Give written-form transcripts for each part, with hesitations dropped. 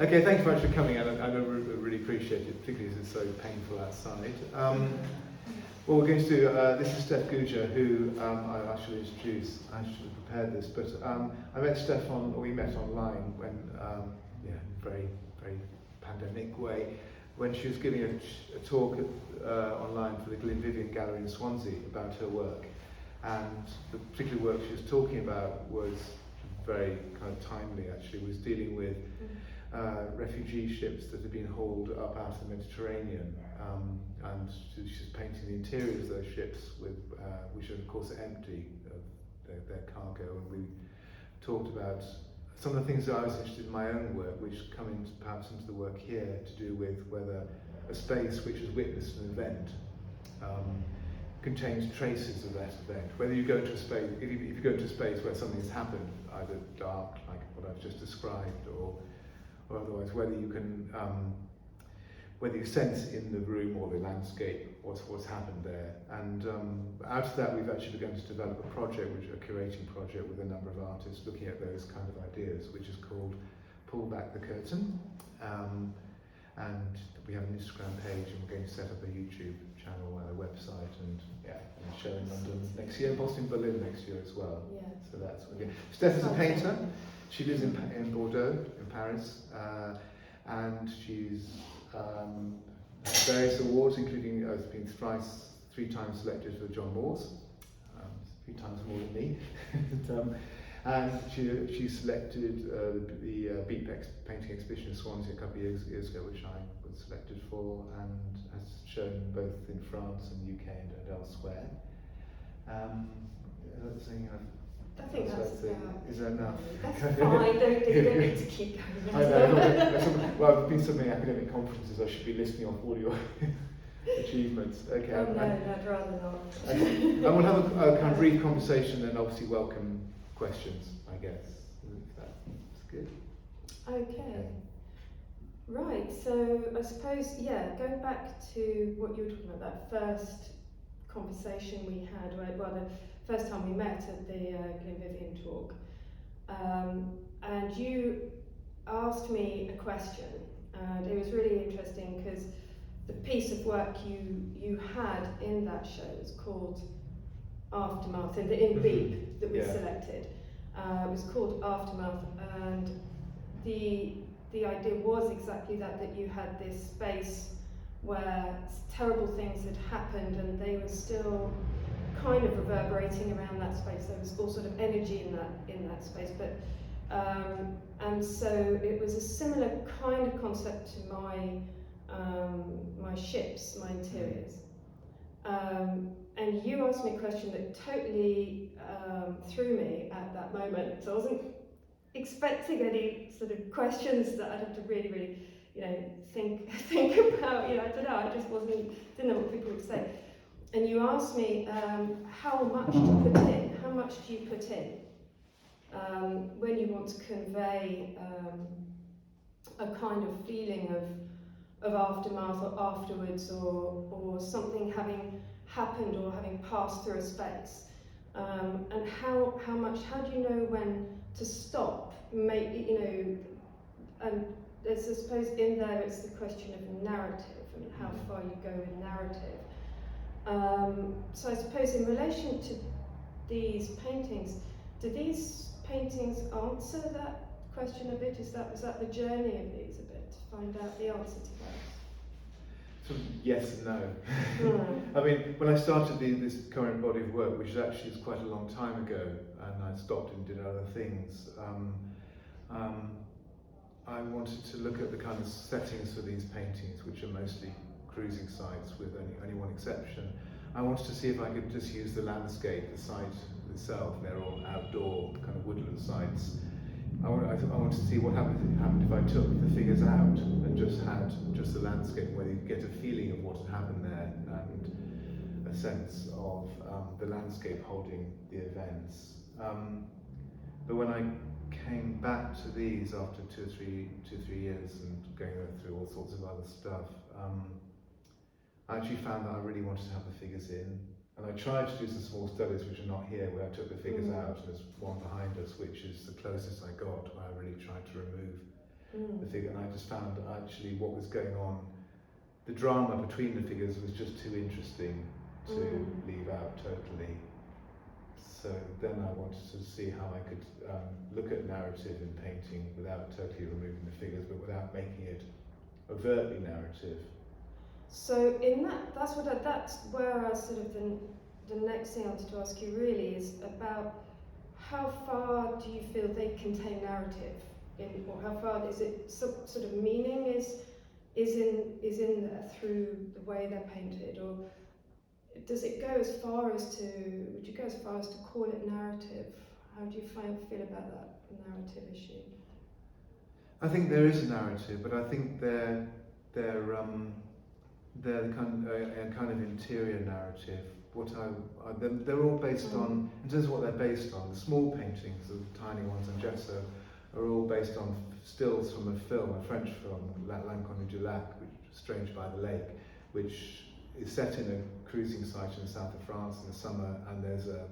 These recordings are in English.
Okay, thank you very much for coming, and I really appreciate it, particularly as it's so painful outside. What we're going to do, this is Steph Goodger, who I should introduce. I should have prepared this, but I met Steph we met online when, very pandemic way, when she was giving a talk online for the Glenvivian Gallery in Swansea about her work. And the particular work she was talking about was very kind of timely, actually, was dealing with refugee ships that had been hauled up out of the Mediterranean, and she's painting the interiors of those ships, which are of course empty of their cargo. And we talked about some of the things that I was interested in my own work, which come perhaps into the work here, to do with whether a space which has witnessed an event contains traces of that event. Whether you go to a space, if you go to a space where something has happened, either dark, like what I've just described, or otherwise, whether you can, whether you sense in the room or the landscape what's happened there. And out of that, we've actually begun to develop a project, a curating project with a number of artists looking at those kind of ideas, which is called Pull Back the Curtain. And we have an Instagram page, and we're going to set up a YouTube channel and a website, and show in London next year, possibly in Berlin next year as well. Yeah. So that's what we're doing. Steph is a painter. She lives in Bordeaux, in Paris, and she's had various awards, including has been three times selected for John Moore's, 3 times more than me. And she selected the Beat Painting Exhibition in Swansea a couple of years ago, which I was selected for, and has shown both in France and UK and elsewhere. I think that's about. Is that enough? That's fine, don't need to keep going. I know, well, I've been so many academic conferences, I should be listing off all your achievements. Okay. Oh, no, I'd rather not. Okay. And we'll have a kind of brief conversation, and obviously welcome questions, I guess. That's good. Okay. Right, so I suppose, going back to what you were talking about, that first conversation we had, the first time we met at the Glenvivian talk, and you asked me a question, and it was really interesting because the piece of work you had in that show was called Aftermath, in Beep that we selected. It was called Aftermath, and the idea was exactly that you had this space where terrible things had happened and they were still kind of reverberating around that space. There was all sort of energy in that space, but and so it was a similar kind of concept to my ships, my interiors. And you asked me a question that totally threw me at that moment. So I wasn't expecting any sort of questions that I'd have to really, think about. I don't know. I just didn't know what people would say. And you asked me how much to put in. How much do you put in when you want to convey a kind of feeling of aftermath or afterwards, or something having happened or having passed through a space, and how do you know when to stop? And there's, I suppose, in there it's the question of narrative and how far you go in narrative. So I suppose in relation to these paintings, do these paintings answer that question a bit? Was that the journey of these a bit, to find out the answer to that? So yes and no. I mean, when I started this current body of work, which actually is quite a long time ago, and I stopped and did other things, I wanted to look at the kind of settings for these paintings, which are mostly cruising sites with only one exception. I wanted to see if I could just use the landscape, the site itself. They're all outdoor kind of woodland sites. I wanted to see what happened if I took the figures out and just had the landscape, whether you get a feeling of what had happened there and a sense of the landscape holding the events. But when I came back to these after two or three years and going through all sorts of other stuff, I actually found that I really wanted to have the figures in. And I tried to do some small studies which are not here, where I took the figures out. There's one behind us, which is the closest I got, where I really tried to remove the figure, and I just found that actually what was going on, the drama between the figures was just too interesting to leave out totally. So then I wanted to see how I could look at narrative in painting without totally removing the figures, but without making it overtly narrative. So in that's where I sort of the next thing I wanted to ask you really is about how far do you feel they contain narrative, or how far is it sort of meaning is in there through the way they're painted, or does it go as far as to, would you go as far as to call it narrative? How do you feel about that narrative issue? I think there is a narrative, but I think they're kind of interior narrative. They're all based on, in terms of what they're based on, the small paintings, the tiny ones on gesso, are all based on stills from a film, a French film, L'Inconnu du Lac, which Strange by the Lake, which is set in a cruising site in the south of France in the summer, and there's a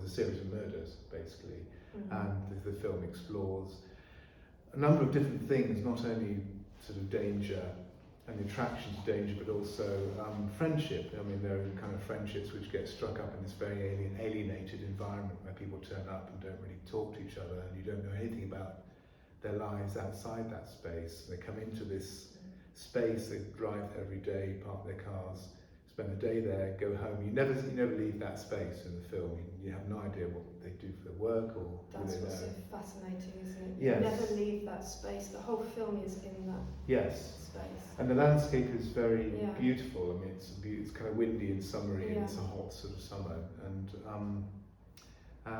series of murders, basically, and the film explores a number of different things, not only sort of danger and the attraction to danger, but also friendship. I mean, there are kind of friendships which get struck up in this very alienated environment where people turn up and don't really talk to each other, and you don't know anything about their lives outside that space. They come into this space, they drive there every day, park their cars, spend the day there, go home. You never leave that space in the film. You have no idea what they do for their work or that's who they what's know. so fascinating, isn't it? Yes. You never leave that space. The whole film is in that space. And the landscape is very beautiful. I mean, it's kind of windy and summery, and it's a hot sort of summer. And I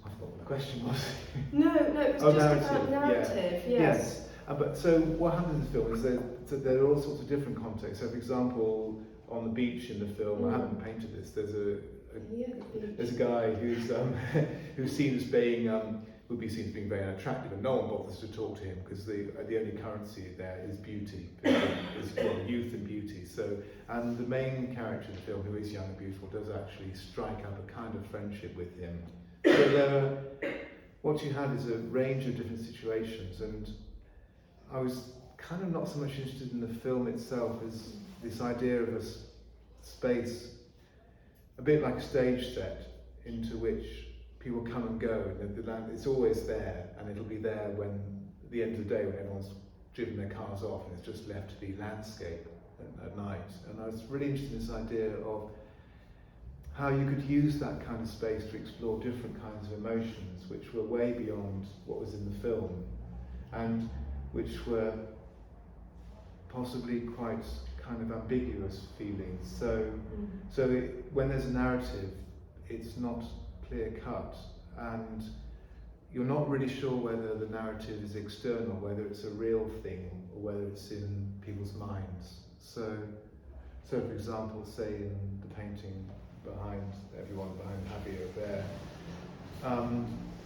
forgot what the question was. No, it was just about narrative. Yes. But so what happens in the film is that there are all sorts of different contexts. So, for example, on the beach in the film, I haven't painted this. There's a guy who's seen as being would be seen as being very unattractive, and no one bothers to talk to him because the only currency there is beauty, youth and beauty. So, and the main character in the film, who is young and beautiful, does actually strike up a kind of friendship with him. So what you have is a range of different situations, and I was kind of not so much interested in the film itself as this idea of a space, a bit like a stage set, into which people come and go. It's always there, and it'll be there when, at the end of the day, when everyone's driven their cars off and it's just left to be landscape at night. And I was really interested in this idea of how you could use that kind of space to explore different kinds of emotions, which were way beyond what was in the film, and which were possibly quite kind of ambiguous feelings. So when there's a narrative, it's not clear cut, and you're not really sure whether the narrative is external, whether it's a real thing, or whether it's in people's minds. So for example, say in the painting behind Javier there,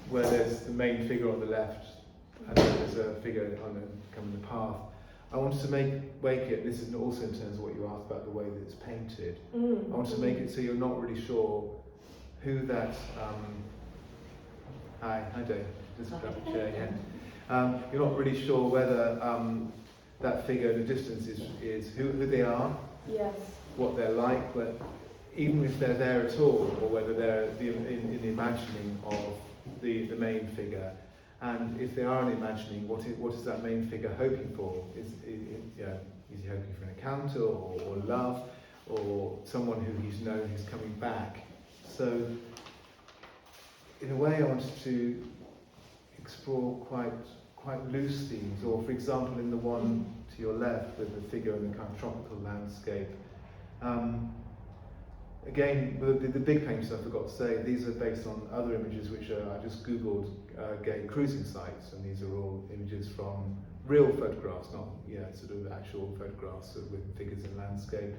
where there's the main figure on the left, and then there's a figure coming the path. I wanted to make it, this is also in terms of what you asked about the way that it's painted, I wanted to make it so you're not really sure who that, hi Dave, just grab a chair again. You're not really sure whether that figure in the distance is who they are, what they're like, but even if they're there at all, or whether they're in the imagining of the main figure. And if they are an imagining, what is that main figure hoping for? Is he hoping for an encounter, or love, or someone who he's known who's coming back? So, in a way, I wanted to explore quite loose themes. Or, for example, in the one to your left, with the figure in the kind of tropical landscape. Again, the big paintings, I forgot to say, these are based on other images which I just googled gay cruising sites, and these are all images from real photographs, not sort of actual photographs with figures in landscape.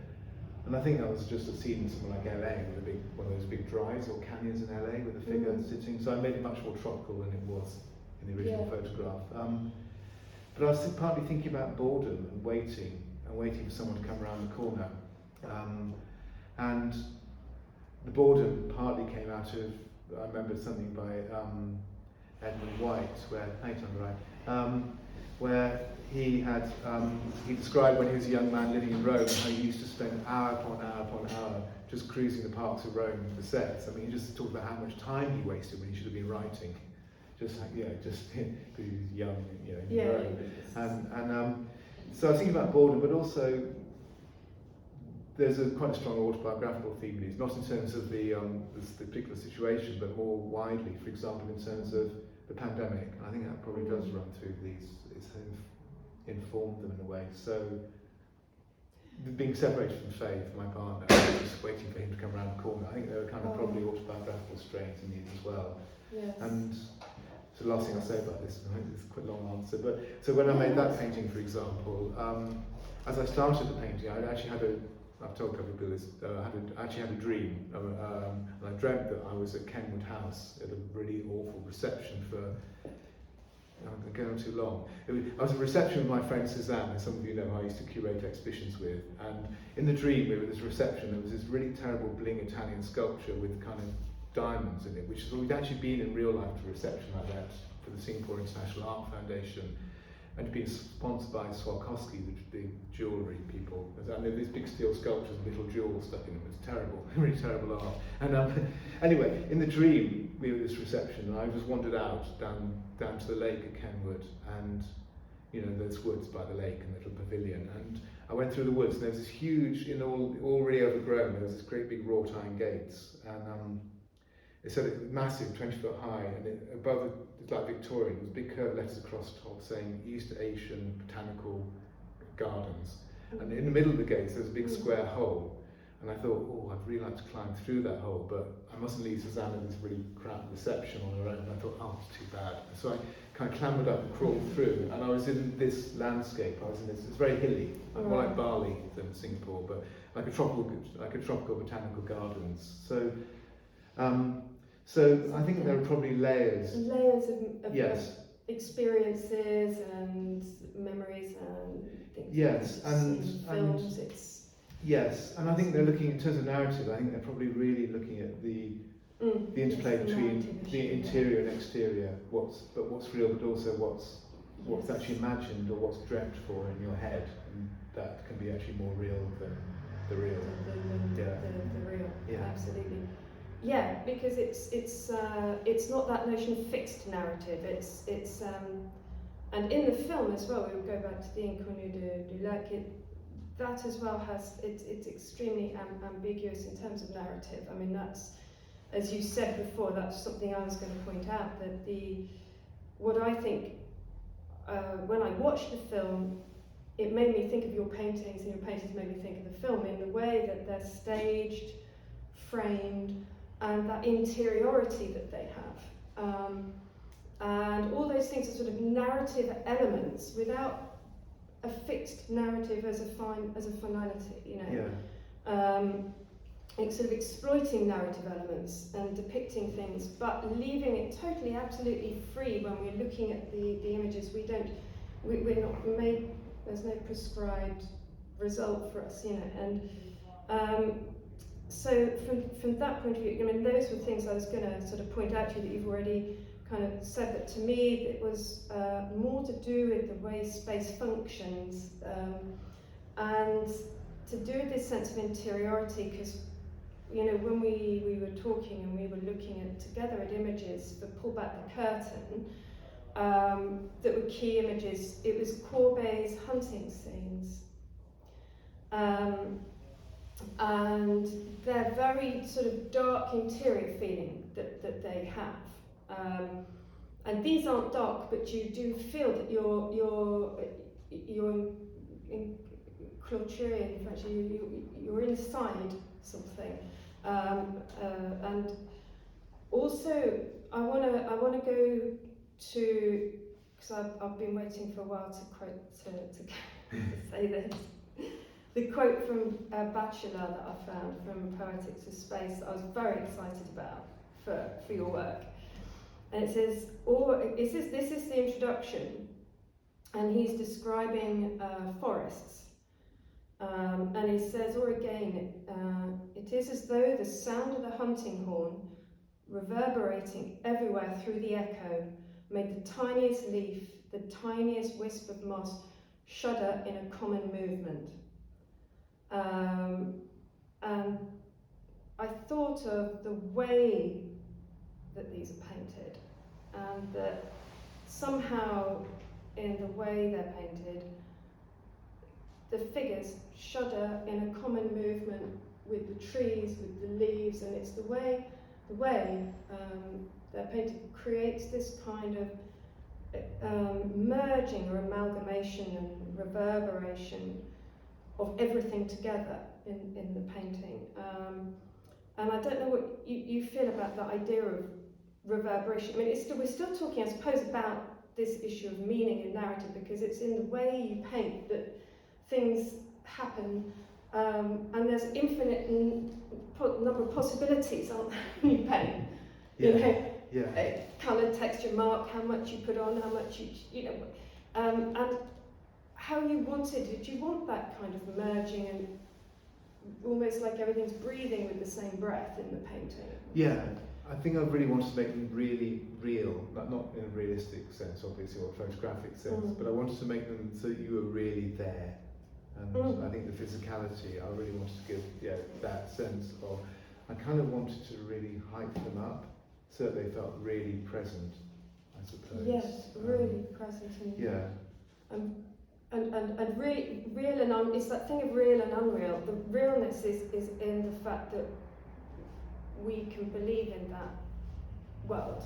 And I think that was just a scene in somewhere like LA, with one of those big drives or canyons in LA with a figure sitting. So I made it much more tropical than it was in the original photograph. But I was partly thinking about boredom and waiting for someone to come around the corner. And the boredom partly came out of, I remember something by Edmund White, where he described when he was a young man living in Rome how he used to spend hour upon hour upon hour just cruising the parks of Rome for sets. I mean, he just talked about how much time he wasted when he should have been writing, just because he was young, in Rome. So I was thinking about boredom, but also there's quite a strong autobiographical theme in it, not in terms of the particular situation, but more widely. For example, in terms of the pandemic, I think that probably does run through these. It's informed them in a way. So being separated from Faye, my partner, just waiting for him to come around the corner, I think there were kind of probably autobiographical strains in these as well. Yes. And so the last thing I'll say about this, I think it's quite a long answer, but so when I made that painting, for example, as I started the painting, I actually had I've told a couple of people this, I actually had a dream, and I dreamt that I was at Kenwood House at a really awful reception for, I'm going too long. I was at a reception with my friend Suzanne, and some of you know who I used to curate exhibitions with, and in the dream we were at this reception, there was this really terrible bling Italian sculpture with kind of diamonds in it, which is, we'd actually been in real life to a reception like that for the Singapore International Art Foundation, and been sponsored by Swarovski, the jewellery people. And there were these big steel sculptures with little jewels stuck in them. It was terrible, really terrible art. And anyway, in the dream, we were at this reception, and I just wandered out down to the lake at Kenwood, and there's woods by the lake and a little pavilion. And I went through the woods, and there was this huge, already overgrown, there was this great big wrought iron gates, and it said massive, 20-foot high, and above it, it's like Victorian, there was big curved letters across the top saying East Asian Botanical Gardens. And in the middle of the gates there was a big square hole, and I thought, I'd really like to climb through that hole, but I mustn't leave Suzanne in this really cramped reception on her own. And I thought, it's too bad. So I kind of clambered up and crawled through, and I was in this landscape. It's very hilly, more like Bali than Singapore, but like a tropical botanical gardens. So I think there are probably layers of yes. experiences and memories and things. Yes, and films. Yes, and I think they're looking in terms of narrative. I think they're probably really looking at the interplay between the interior and exterior. What's real, but also what's actually imagined or what's dreamt for in your head, and that can be actually more real than the real. The real. Yeah. Absolutely. Yeah, because it's not that notion of fixed narrative. It's and in the film as well, we will go back to the Inconnu du Lac. That as well it's extremely ambiguous in terms of narrative. I mean, that's, as you said before, that's something I was going to point out, that what I think when I watched the film, it made me think of your paintings, and your paintings made me think of the film in the way that they're staged, framed, and that interiority that they have. And all those things are sort of narrative elements without a fixed narrative as a finality, It's sort of exploiting narrative elements and depicting things, but leaving it totally, absolutely free when we're looking at the images. We're not made, there's no prescribed result for us, and so from that point of view, I mean, those were things I was going to sort of point out to you that you've already kind of said, that to me it was more to do with the way space functions, and to do with this sense of interiority, because when we were talking and we were looking together at images for Pull Back the Curtain, that were key images, it was Courbet's hunting scenes. And they're very sort of dark interior feeling that they have. And these aren't dark, but you do feel that you're in clôture, in French, you're inside something. And also I wanna go to, because I've been waiting for a while to say this. The quote from Bachelor that I found from Poetics of Space, I was very excited about for your work. And it says, this is the introduction, and he's describing forests. And he says, or again, it is as though the sound of the hunting horn, reverberating everywhere through the echo, made the tiniest leaf, the tiniest wisp of moss, shudder in a common movement. And I thought of the way that these are painted, and that somehow in the way they're painted, the figures shudder in a common movement with the trees, with the leaves, and it's the way they're painted creates this kind of merging or amalgamation and reverberation of everything together in the painting. And I don't know what you feel about the idea of reverberation. I mean, we're still talking, I suppose, about this issue of meaning and narrative, because it's in the way you paint that things happen, and there's infinite number of possibilities, aren't there, when you paint? Yeah. You know, Yeah. colour, texture, mark, how much you put on, how much you know, and how you wanted. Did you want that kind of merging and almost like everything's breathing with the same breath in the painting? Yeah, I think I really wanted to make them really real, not in a realistic sense, obviously, or a photographic sense, but I wanted to make them so that you were really there. And I think the physicality, I really wanted to give that sense of, I kind of wanted to really hype them up so that they felt really present, I suppose. Yes, really present. And and really, real and it's that thing of real and unreal. The realness is in the fact that we can believe in that world,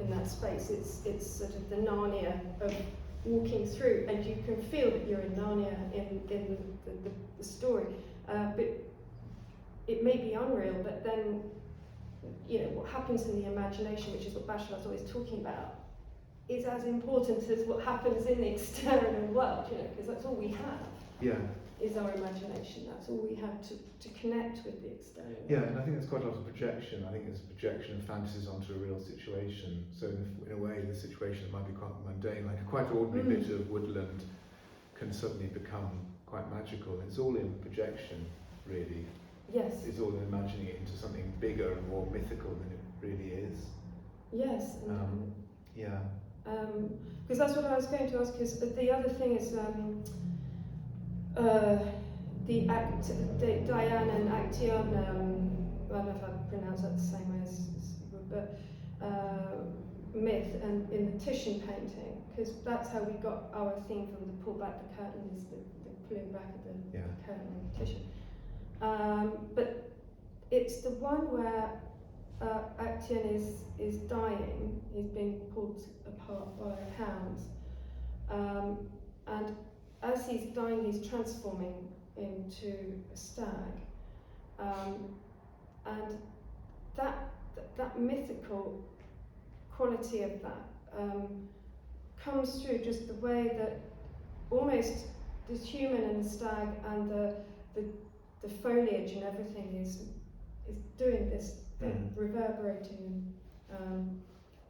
in that space. It's sort of the Narnia of walking through, and you can feel that you're in Narnia in the story. But it may be unreal, but then, you know, what happens in the imagination, which is what Bachelor's always talking about, is as important as what happens in the external world, you know, because that's all we have. Yeah. Is our imagination. That's all we have to connect with the external world. Yeah, and I think there's quite a lot of projection. I think there's projection of fantasies onto a real situation. So in a way, the situation might be quite mundane, like a quite ordinary bit of woodland can suddenly become quite magical. It's all in projection, really. Yes. It's all in imagining it into something bigger and more mythical than it really is. Yes. Yeah. Because that's what I was going to ask. Because the other thing is the Diane and Action. I don't know if I pronounce that the same way as but myth and in the Titian painting, because that's how we got our theme from the pull back the curtain, is the pulling back of the curtain in Titian. But it's the one where Action is dying. He's being pulled apart by hounds, and as he's dying, he's transforming into a stag, and that mythical quality of that comes through just the way that almost the human and the stag and the foliage and everything is doing this thing, reverberating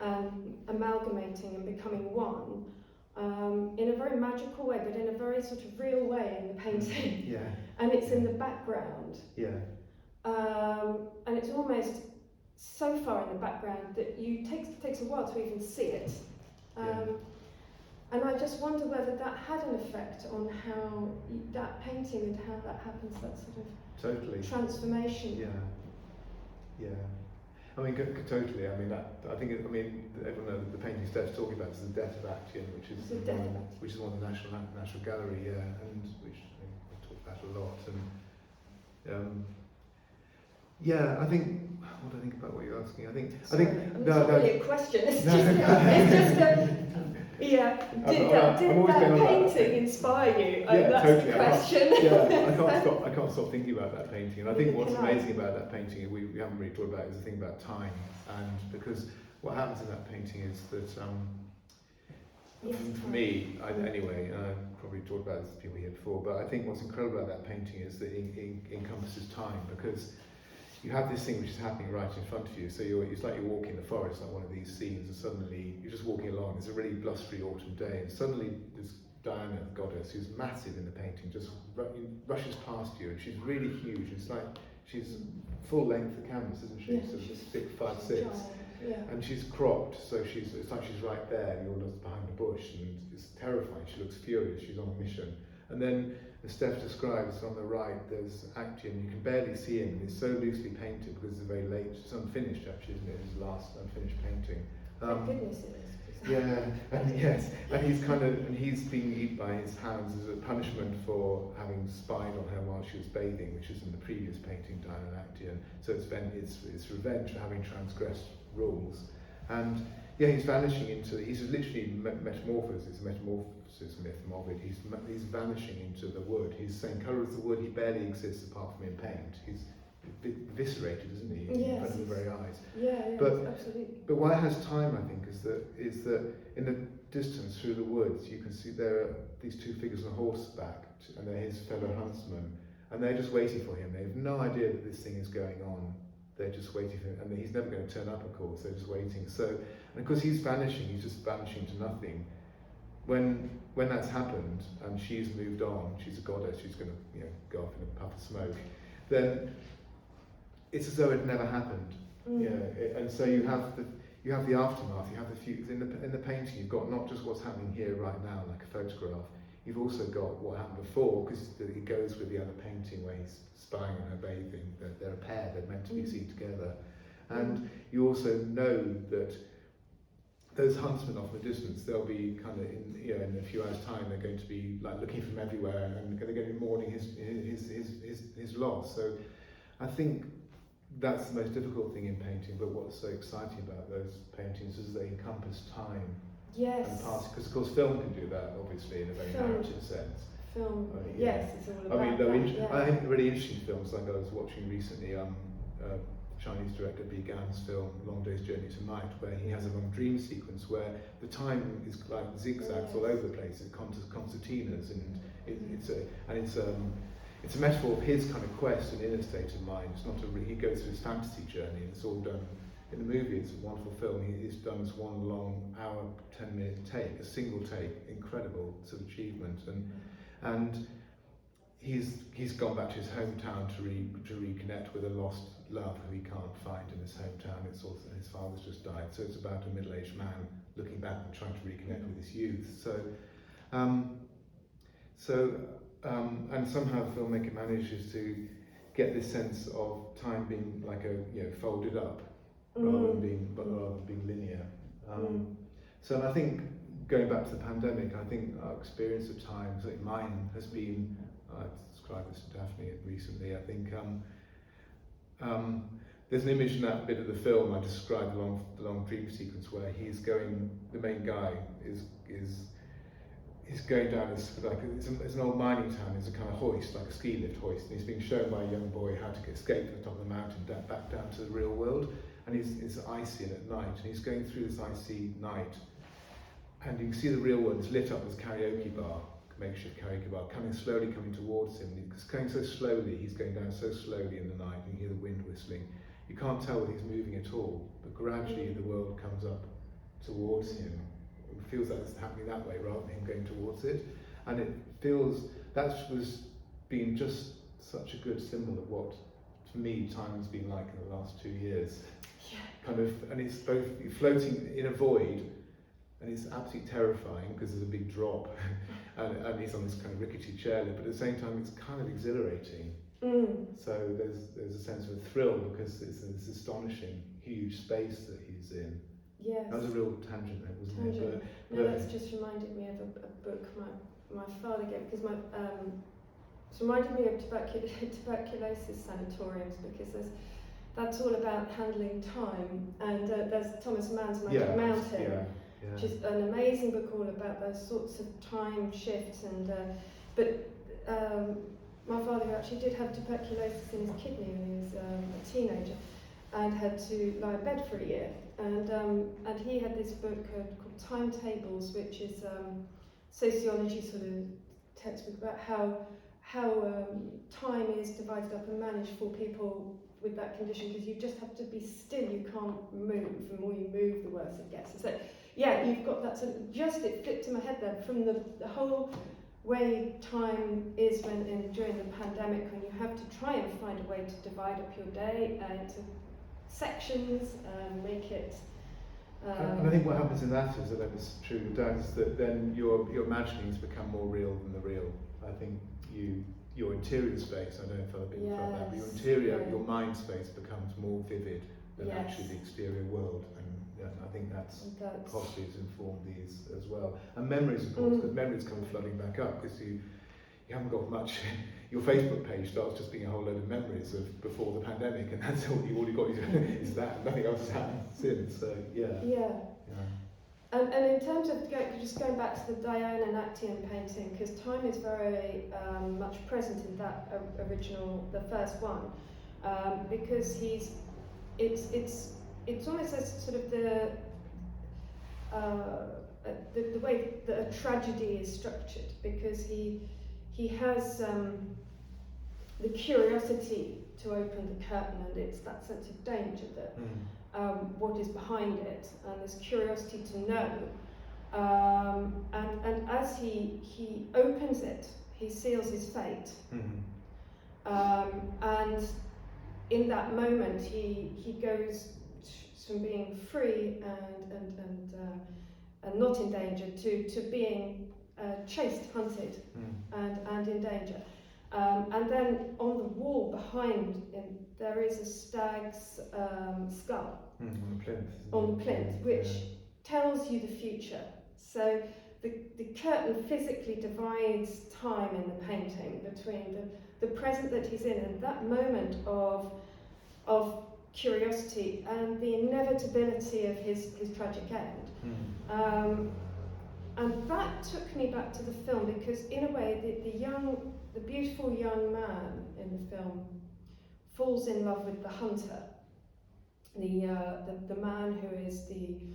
and amalgamating and becoming one. In a very magical way, but in a very sort of real way in the painting. Yeah. And it's in the background. Yeah. And it's almost so far in the background that it takes a while to even see it. And I just wonder whether that had an effect on how that painting and how that happens, that sort of transformation. Yeah. I mean, totally. I mean, everyone knows the painting Steph's talking about is the Death of Action, which is one of the National Gallery, and which we talk about a lot. And I think. What do I think about what you're asking? I think it's not really a question. It's Did that painting inspire you? Yeah, that's totally. the question. I can't stop thinking about that painting. And I think what's amazing about that painting, we haven't really talked about, is the thing about time. And because what happens in that painting is that, for me, anyway, and I've probably talked about this to people here before, but I think what's incredible about that painting is that it encompasses time, because you have this thing which is happening right in front of you. So it's like you're walking in the forest, like one of these scenes, and suddenly you're just walking along. It's a really blustery autumn day, and suddenly this Diana, the goddess, who's massive in the painting, just rushes past you, and she's really huge. It's like she's full length of canvas, isn't she? Yeah, so she's 6'5", 6". Yeah. and she's cropped, so it's like she's right there, and you're just behind the bush, and it's terrifying. She looks furious. She's on a mission, and then, as Steph describes, on the right there's Actian. You can barely see him. He's so loosely painted because it's very late. It's unfinished, actually, isn't it? His last unfinished painting. Thank goodness it is. Yeah, and he's being eaten by his hounds as a punishment for having spied on her while she was bathing, which is in the previous painting done in Actian. So it's revenge for having transgressed rules, and yeah, he's vanishing into. He's literally metamorphosis. It's a metamorphosis myth of Ovid. He's vanishing into the wood. He's the same colour as the wood. He barely exists apart from in paint. He's eviscerated, isn't he? Yes, in front of the very eyes. Yeah, But- absolutely. But why it has time, I think, is that in the distance through the woods, you can see there are these two figures on horseback, and they're his fellow huntsmen, and they're just waiting for him. They have no idea that this thing is going on. They're just waiting for him, and he's never going to turn up, of course. They're just waiting. So, and because he's vanishing, he's just vanishing to nothing. When that's happened, and she's moved on, she's a goddess. She's going to go off in a puff of smoke. Then it's as though it never happened. And so you have the aftermath. You have the future in the painting. You've got not just what's happening here right now, like a photograph. You've also got what happened before, because it goes with the other painting where he's spying on her bathing. They're a pair. They're meant to be seen together. And you also know that those huntsmen off in the distance, they'll be kind of in a few hours' time. They're going to be like looking from everywhere, and they're going to be mourning his loss. So I think that's the most difficult thing in painting, but what's so exciting about those paintings is they encompass time and past, because of course film can do that, obviously, in a very narrative sense. Film, Yes, it's all about I think really interesting films, like I was watching recently, Chinese director Bi Gan's film Long Day's Journey to Night, where he has a long dream sequence where the time is like zigzags all over the place. It's concertinas, and it's a metaphor of his kind of quest and inner state of mind. It's not he goes through his fantasy journey, and it's all done in the movie. It's a wonderful film. It's done as one long hour, 10-minute take, a single take, incredible sort of achievement. And he's gone back to his hometown to reconnect with a lost love who he can't find in his hometown. It's also his father's just died, so it's about a middle-aged man looking back and trying to reconnect with his youth. And somehow the filmmaker manages to get this sense of time being like folded up rather than being linear. So I think going back to the pandemic, I think our experience of time, certainly mine, has been. I described this to Daphne recently. I think there's an image in that bit of the film I described, the long dream sequence, where the main guy is going down it's an old mining town. There's a kind of hoist, like a ski lift hoist, and he's being shown by a young boy how to escape from the top of the mountain back down to the real world. And it's icy and at night, and he's going through this icy night, and you can see the real world is lit up as karaoke bar, makeshift karaoke bar, coming towards him. He's going so slowly, he's going down so slowly in the night, you can hear the wind whistling. You can't tell whether he's moving at all, but gradually the world comes up towards him. It feels like it's happening that way rather than him going towards it. And it feels that was being just such a good symbol of what, for me, time has been like in the last 2 years. And it's both floating in a void, and it's absolutely terrifying because there's a big drop, and he's on this kind of rickety chairlift, but at the same time it's kind of exhilarating. So there's a sense of a thrill because it's this astonishing, huge space that he's in. Yes. That was a real tangent there, wasn't it? That's just reminded me of a book my father gave, because it's reminded me of tuberculosis sanatoriums, because that's all about handling time, and there's Thomas Mann's Magic Mountain, which is an amazing book all about those sorts of time shifts. And but my father, who actually did have tuberculosis in his kidney when he was a teenager, and had to lie in bed for a year, and he had this book called Timetables, which is sociology sort of textbook about how time is divided up and managed for people with that condition, because you just have to be still, you can't move. The more you move, the worse it gets. So yeah, you've got that sort of, it flipped in my head there, from the whole way time is during the pandemic, when you have to try and find a way to divide up your day into sections, make it. And I think what happens in that is that it's true with Dad is that then your imaginings become more real than the real. I think your interior space, I don't know if other people felt that, but your interior, your mind space becomes more vivid than actually the exterior world. And I think that's possibly has informed these as well. And memories, of course, because memories come flooding back up because you haven't got much. Your Facebook page starts just being a whole load of memories of before the pandemic, and that's all you got is that. Nothing else has happened since. So yeah. And in terms of just going back to the Diane and Actaeon painting, because time is very much present in that original, the first one, because it's almost as sort of the way that a tragedy is structured, because he has the curiosity to open the curtain, and it's that sense of danger that what is behind it, and this curiosity to know. And as he opens it, he seals his fate. And in that moment, he goes from being free and not in danger to being chased, hunted, and in danger. And then on the wall behind him, there is a stag's skull on the plinth, which tells you the future. So the curtain physically divides time in the painting between the present that he's in and that moment of curiosity and the inevitability of his tragic end. And that took me back to the film, because in a way the beautiful young man in the film falls in love with the hunter, the man who is he's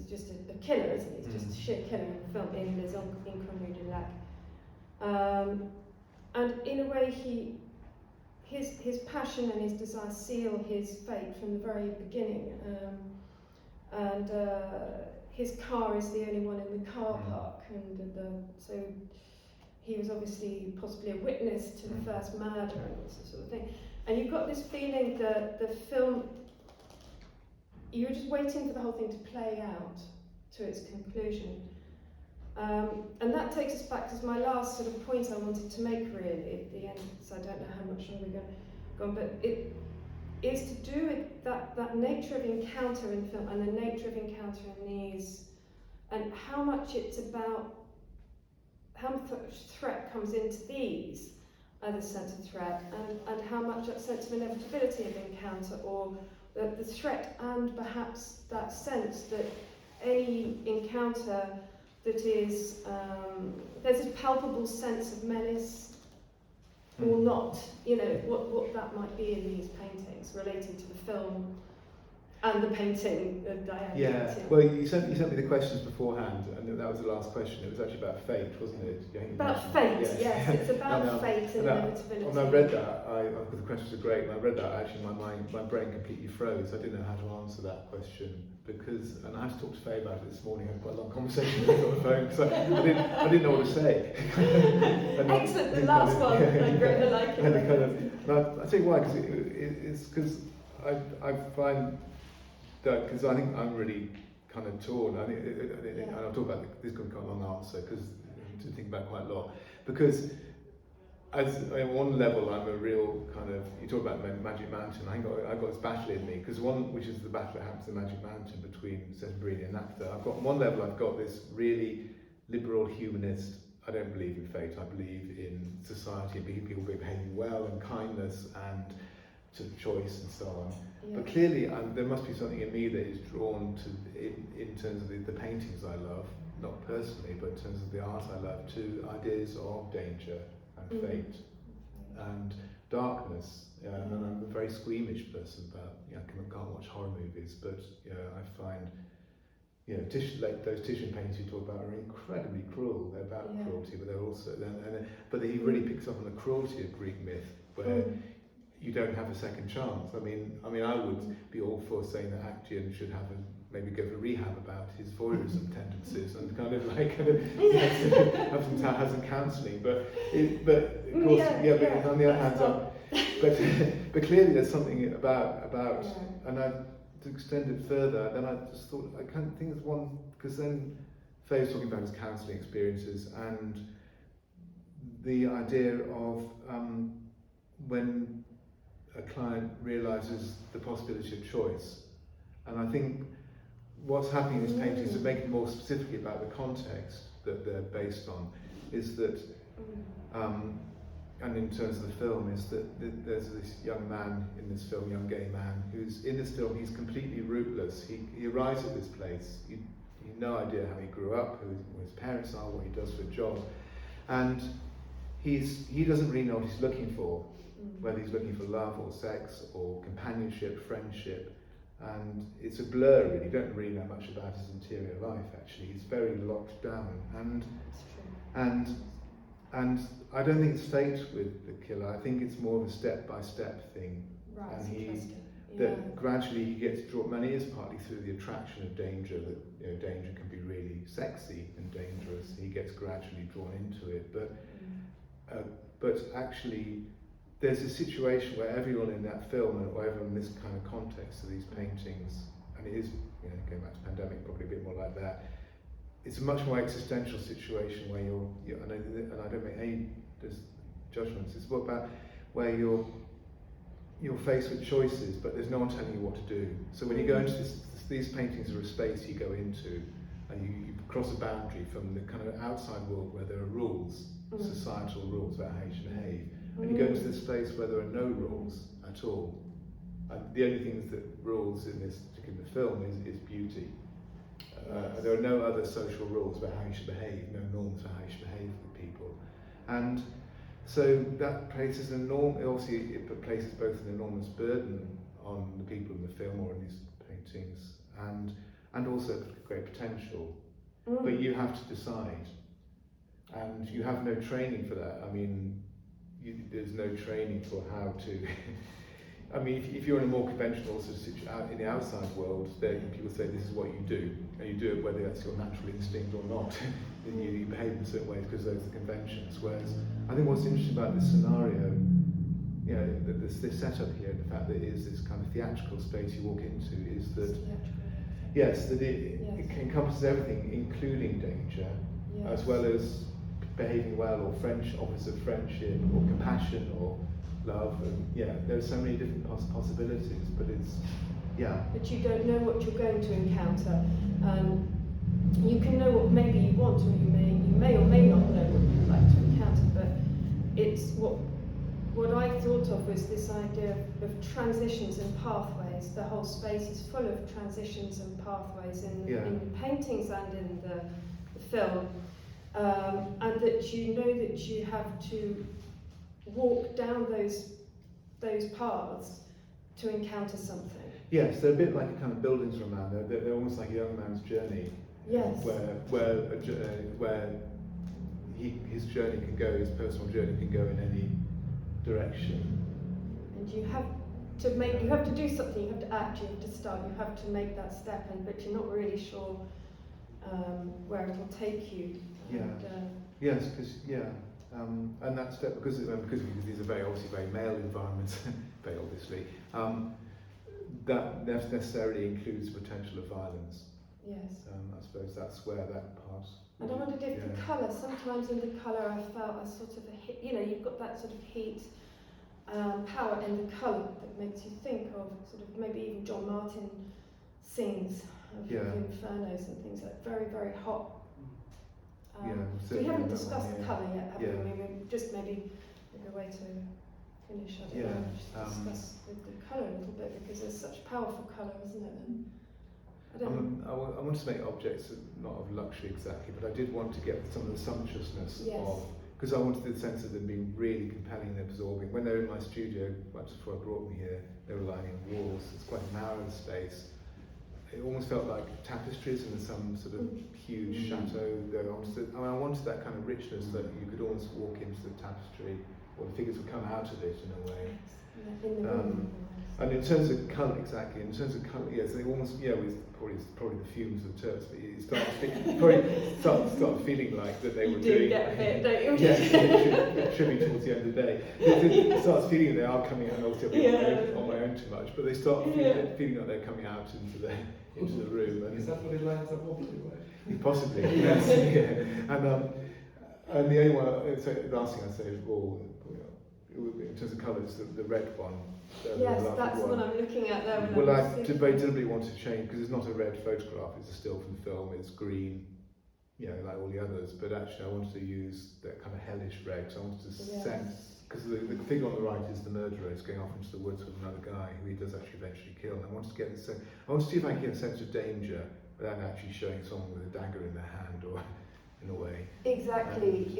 just a killer, isn't he? He's just a sheer killer in the film, in Les Inconnus du Lac. And in a way his passion and his desire seal his fate from the very beginning. And his car is the only one in the car park, and so he was obviously possibly a witness to the first murder and this sort of thing. And you've got this feeling that the film, you're just waiting for the whole thing to play out to its conclusion. And that takes us back to my last sort of point I wanted to make really at the end, so I don't know how much longer we're going to go on, but it is to do with that nature of encounter in film and the nature of encounter in these, and how much it's about how much threat comes into these as a sense of threat, and how much that sense of inevitability of encounter, or the threat, and perhaps that sense that any encounter that is, there's a palpable sense of menace or not, what that might be in these paintings relating to the film and the painting of Diane. Yeah, well, you sent me the questions beforehand, and that was the last question. It was actually about fate, wasn't it? About fate, yes. It's about fate and inevitability. When I read that, the questions are great. When I read that, actually, my brain completely froze. I didn't know how to answer that question and I had to talk to Faye about it this morning. I had quite a long conversation with her on the phone because I didn't know what to say. Excellent, the last one. I'm going to like it. I'll tell you why, because I find that, because I think I'm really kind of torn. And I'll talk about this. Going to come a long answer because to think about quite a lot. Because on one level, I'm a real kind of. You talk about Magic Mountain. I've got this battle in me because one, which is the battle that happens in Magic Mountain between Sesambrini and Naphtha. On one level, I've got this really liberal humanist. I don't believe in fate. I believe in society and people behaving well and kindness and to choice and so on. Yeah. But clearly there must be something in me that is drawn to, in terms of the paintings I love, not personally, but in terms of the art I love, to ideas of danger and fate and darkness. And I'm a very squeamish person about, I can't watch horror movies, but I find, those Titian paintings you talk about are incredibly cruel. They're about cruelty, but they're also, but he really picks up on the cruelty of Greek myth, where you don't have a second chance. I mean, I would be all for saying that Actaeon should maybe go for rehab about his voyeurism tendencies and have some counselling. But of course, but on the other hand, but clearly there's something about Yeah. and to extend it further, then I just thought I can't think of one, because then Faye was talking about his counselling experiences and the idea of when a client realises the possibility of choice. And I think what's happening in these paintings, to make it more specific about the context that they're based on, is that, and in terms of the film, is that there's this young man in this film, young gay man, who's in this film, he's completely rootless. He arrives at this place, he no idea how he grew up, who his parents are, what he does for a job, and he doesn't really know what he's looking for, whether he's looking for love or sex or companionship, friendship, and it's a blur really. You don't really know much about his interior life actually. He's very locked down, and I don't think it's fate with the killer. I think it's more of a step-by-step thing. Right, And that gradually he gets drawn, and it is partly through the attraction of danger, that danger can be really sexy and dangerous. He gets gradually drawn into it, but actually there's a situation where everyone in that film, or everyone in this kind of context of these paintings, and it is, going back to pandemic, probably a bit more like that, it's a much more existential situation where and I don't make any judgments, it's about where you're faced with choices, but there's no one telling you what to do. So when you go into these paintings are a space you go into, and you cross a boundary from the kind of outside world where there are rules, societal rules about how you should behave, and you go into this space where there are no rules at all. And the only things that rules in this particular film is beauty. There are no other social rules about how you should behave, no norms for how you should behave with people. And so that places obviously it places both an enormous burden on the people in the film or in these paintings, and also great potential. But you have to decide, and you have no training for that. I mean, there's no training for how to. I mean, if you're in a more conventional sort of situation in the outside world, then people say this is what you do, and you do it whether that's your natural instinct or not. Then you behave in certain ways because those are the conventions. Whereas I think what's interesting about this scenario, this setup here, the fact that it is this kind of theatrical space you walk into, is that it encompasses everything, including danger, as well as behaving well, or offers of friendship, or compassion, or love, and there's so many different possibilities, but But you don't know what you're going to encounter. You can know what maybe you want, or you may or may not know what you'd like to encounter, but it's what I thought of was this idea of transitions and pathways. The whole space is full of transitions and pathways in the paintings and in the film, and that you know that you have to walk down those paths to encounter something. Yes, they're a bit like a kind of buildings roman. They're almost like a young man's journey. Yes. Where his journey can go, his personal journey can go in any direction. And you have to do something. You have to act. You have to start. You have to make that step, but you're not really sure where it will take you. Yes, because and that step, because these are very male environments, very obviously, that necessarily includes the potential of violence. Yes. I suppose that's where that part. And I wondered if the colour, sometimes in the colour I felt a sort of you've got that sort of heat, power in the colour that makes you think of sort of maybe even John Martin scenes of infernos and things like very, very hot. We haven't discussed the colour yet, have we? I mean, just maybe a way to finish. I don't know, just discuss the colour a little bit, because there's such powerful colour, isn't it? And I want to make objects not of luxury exactly, but I did want to get some of the sumptuousness of, because I wanted the sense of them being really compelling and absorbing. When they were in my studio, much before I brought me here, they were lying on walls. It's quite a narrow space. It almost felt like tapestries in some sort of huge chateau going on. I wanted that kind of richness that you could almost walk into the tapestry or the figures would come out of it in a way. In the room. And in terms of colour, exactly. In terms of colour, yes, they almost, with probably the fumes of Turks, but you start feeling like that they were doing. You get a bit, don't you? Yes, it should be towards the end of the day. It starts feeling they are coming out. Obviously, I'm on my own too much, but they start feeling like they're coming out into the room. And is that what it lines up all the way? Possibly, yes. Yeah. And the only one, so the last thing I'd say is, in terms of colours, the red one. Yes, that's the one I'm looking at there. Well, I very deliberately wanted to change, because it's not a red photograph, it's a still from the film, it's green, like all the others, but actually I wanted to use that kind of hellish red, so I wanted to sense, because the figure on the right is the murderer, is going off into the woods with another guy who he does actually eventually kill, and I wanted to get I wanted to see if I could get a sense of danger without actually showing someone with a dagger in their hand, or in a way. Exactly.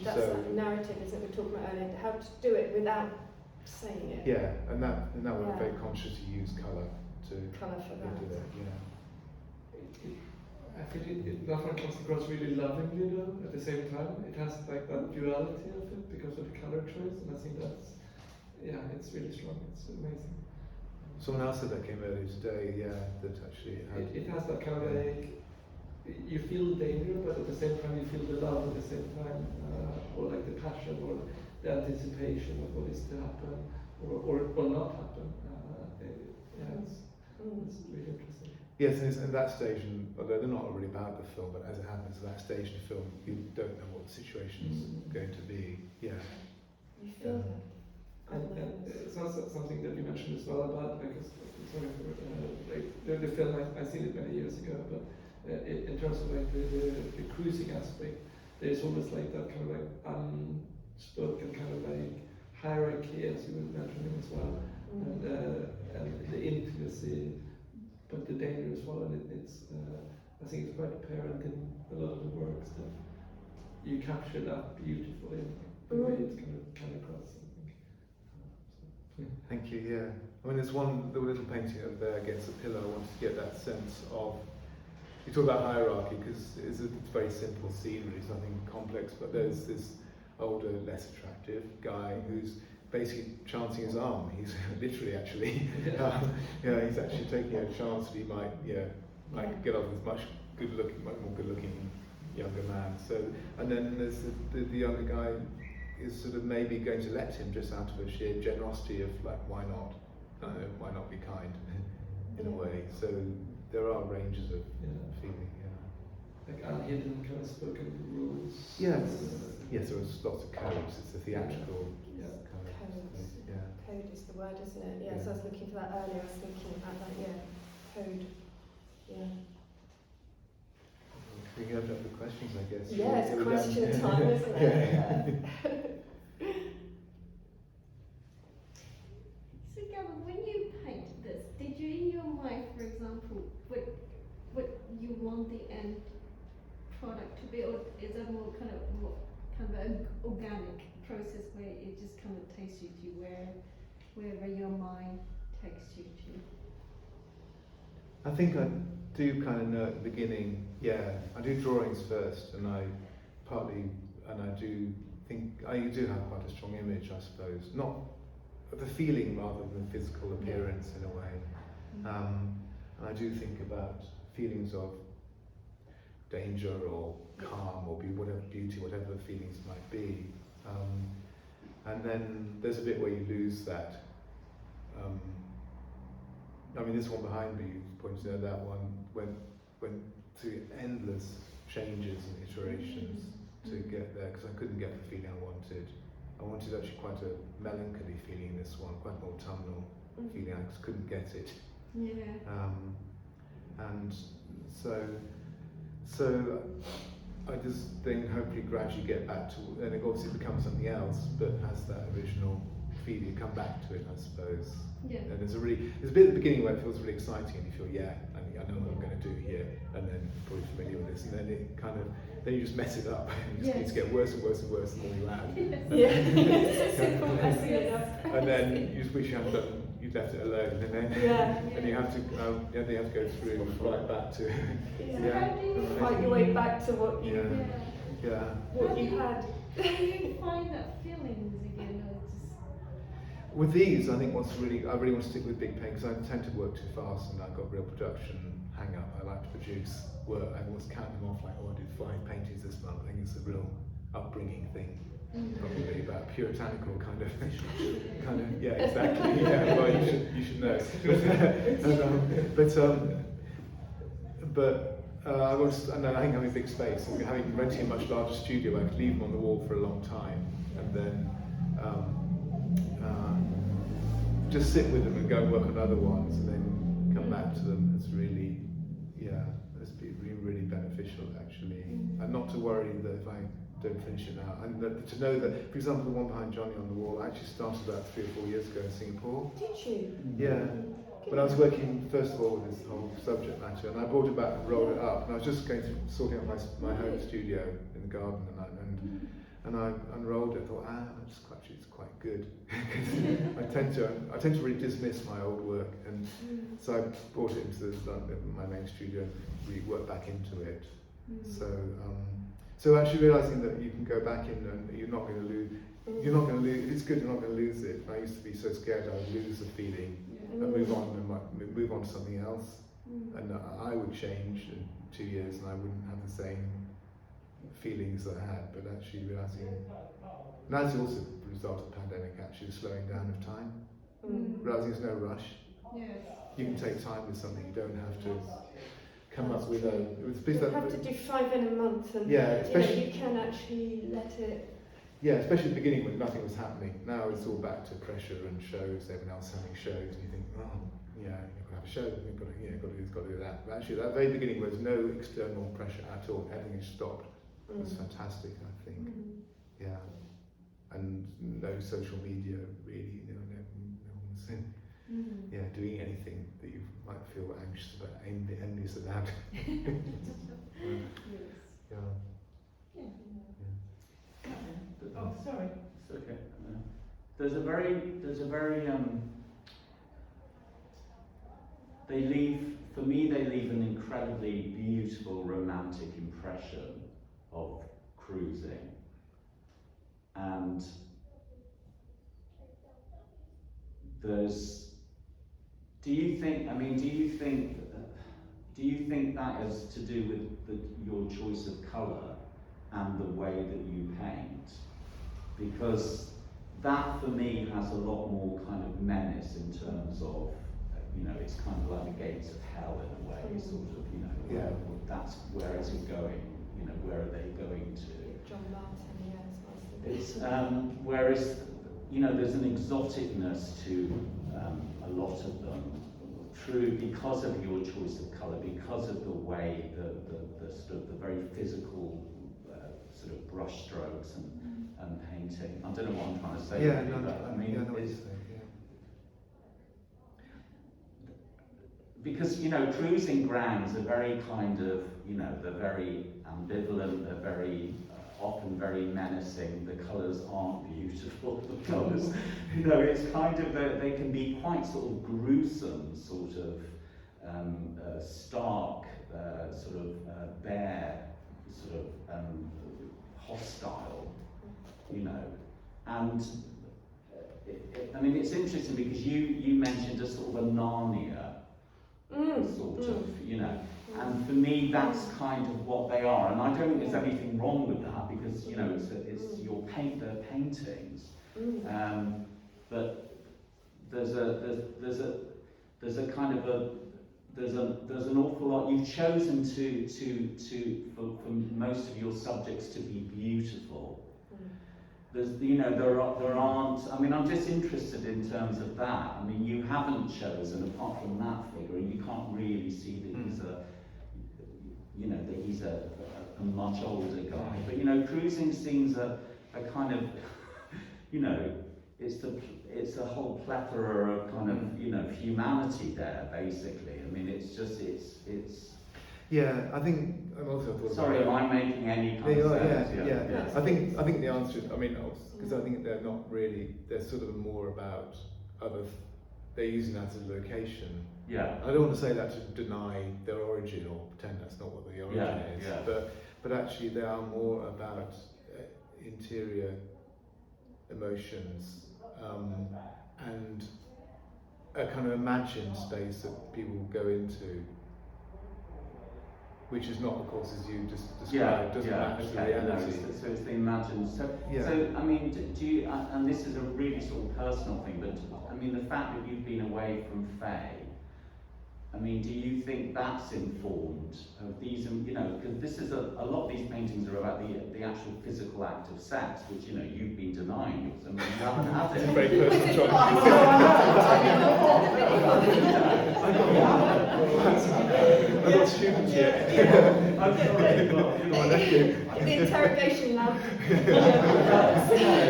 That's that narrative, isn't it, we were talking about earlier, how to do it without saying it. Yeah, and that we're very conscious to use colour to colour for that. do that. I think that one comes across really lovingly though, at the same time. It has like that duality of it because of the colour choice, and I think that's, it's really strong, it's amazing. Someone else said that came earlier today, that actually it has that kind of like, you feel the danger, but at the same time you feel the love at the same time, or like the passion, or the anticipation of what is to happen, or not happen. It's really interesting. Yes, and that stage, although they're not really about the film, but as it happens, at that stage in the film, you don't know what the situation is going to be. Yeah. You feel that. And it's also something that you mentioned as well about, because the film, I've seen it many years ago, but in terms of like the cruising aspect, there's almost like that kind of like unspoken kind of like hierarchy, as you were mentioning as well, and the intimacy, but the danger as well. And it's I think it's quite apparent in a lot of the works that you capture that beautifully, the way it's kind of come across. Thank you. Yeah. I mean, there's the little painting over there against the pillar. I wanted to get that sense of. You talk about hierarchy because it's a very simple scenery. It's nothing complex, but there's this older, less attractive guy who's basically chancing his arm. He's literally actually, he's actually taking a chance that he might get off with much more good-looking younger man. So, and then there's the younger guy is sort of maybe going to let him just out of a sheer generosity of like, why not? Why not be kind in a way? So there are ranges of feeling. Like unhidden kind of spoken rules. Yes, there's lots of codes. It's a theatrical kind of Codes. Code is the word, isn't it? Yeah, so I was looking for that earlier, I was thinking about that, code. Yeah. We can open up the questions, I guess. Yeah, it's a question time, isn't it? So Gavin, when you painted this, did you in your mind, for example, what you want the end product to be, or is that more kind of an organic process where it just kind of takes you to wherever your mind takes you to? I think I do kind of know at the beginning, I do drawings first, and I do think, I do have quite a strong image, I suppose. Not the feeling rather than physical appearance in a way. And I do think about feelings of danger or calm or beauty, whatever the feelings might be. And then there's a bit where you lose that. I mean, this one behind me, you pointed out that one, went through endless changes and iterations to get there, because I couldn't get the feeling I wanted. I wanted actually quite a melancholy feeling in this one, quite an autumnal feeling. I just couldn't get it. And so I just then hopefully gradually get back to, and it obviously becomes something else, but has that original feeling. You come back to it, I suppose. And there's a bit at the beginning where it feels really exciting, and you feel, I know what I'm going to do here, and then you're probably familiar with this, and then it kind of, then you just mess it up. It just keeps getting worse and worse and worse the more you add. It's so simple, messing it up. And then you just wish you'd left it alone, and then and you have to go through right back to Find your way back to what you what you had Do you find that feelings again, or just? With these, I think I really want to stick with big paint because I tend to work too fast and I've got real production hang up. I like to produce work. I was counting them off like, oh, I did 5 paintings this month. I think it's a real upbringing thing, probably about puritanical kind of, yeah, exactly. Yeah, well, you should know. But I was, and I think having a big space, and renting a much larger studio, I could leave them on the wall for a long time, and then just sit with them and go and work on other ones, and then come back to them. It's really, it's been really beneficial actually, and not to worry that if I don't finish it now, and to know that, for example, the one behind Johnny on the wall, I actually started about 3 or 4 years ago in Singapore. Did you? Yeah. But I was working first of all with this whole subject matter, and I brought it back and rolled it up, and I was just going through sorting out my home studio in the garden, and I unrolled it. Thought, actually, it's quite good. I tend to really dismiss my old work, and so I brought it into my main studio and really worked back into it. So actually realizing that you can go back in and you're not going to lose. If it's good, you're not going to lose it. I used to be so scared I would lose the feeling and move on to something else. And I would change in 2 years and I wouldn't have the same feelings that I had. But actually realizing, and that's also a result of the pandemic, actually the slowing down of time. Realizing there's no rush. Yes. You can take time with something. You don't have to come up with You don't have to do 5 in a month, and especially you can actually let it. Yeah, especially at the beginning when nothing was happening. Now it's all back to pressure and shows, everyone else having shows, and you think, oh, yeah, you've got to have a show, you've got to do that. But actually, at that very beginning, where there's no external pressure at all, everything is stopped. It was fantastic, I think. Yeah, and no social media, really. No one's doing anything that you might feel anxious about, envious about. Oh, sorry. It's okay. There's a very they leave an incredibly beautiful romantic impression of cruising. And do you think that is to do with your choice of colour and the way that you paint? Because that for me has a lot more kind of menace in terms of, it's kind of like the gates of hell in a way, sort of, that's where is it going, where are they going to? John Martin, It's, whereas, there's an exoticness to a lot of them, because of your choice of colour, because of the way, the sort of the very physical sort of brush strokes and painting. I don't know what I'm trying to say. Because cruising grounds are very kind of, they're very ambivalent, they're very often very menacing. The colours aren't beautiful. The colours, it's kind of they can be quite sort of gruesome, sort of stark, sort of bare, sort of hostile, and it's interesting because you mentioned a sort of a Narnia sort of, and for me that's kind of what they are, and I don't think there's anything wrong with that because it's your their paintings, but there's a kind of there's an awful lot. You've chosen for most of your subjects to be beautiful. There's, there aren't. I'm just interested in terms of that. You haven't chosen, apart from that figure, and you can't really see that he's a much older guy. But cruising scenes are kind of, it's a whole plethora of kind of humanity there, basically. It's. Yeah, I think I'm also thought Sorry, am I making any kind of sense? Yeah. I think the answer is, because I think they're not really, they're sort of more about they're using that as a location. Yeah. I don't want to say that to deny their origin or pretend that's not what the origin is. Yeah. But actually they are more about, interior emotions and a kind of imagined space that people go into, which is not, of course, as you just described, doesn't match the reality. So it's the imagined. So I mean, do you? And this is a really sort of personal thing, but I mean, the fact that you've been away from Faye, I mean, do you think that's informed of these? You know, because this is a lot of these paintings are about the actual physical act of sex, which you've been denying. I mean, you haven't had it. It's a very personal choice. I've got students here. I'm sorry, but The interrogation lab.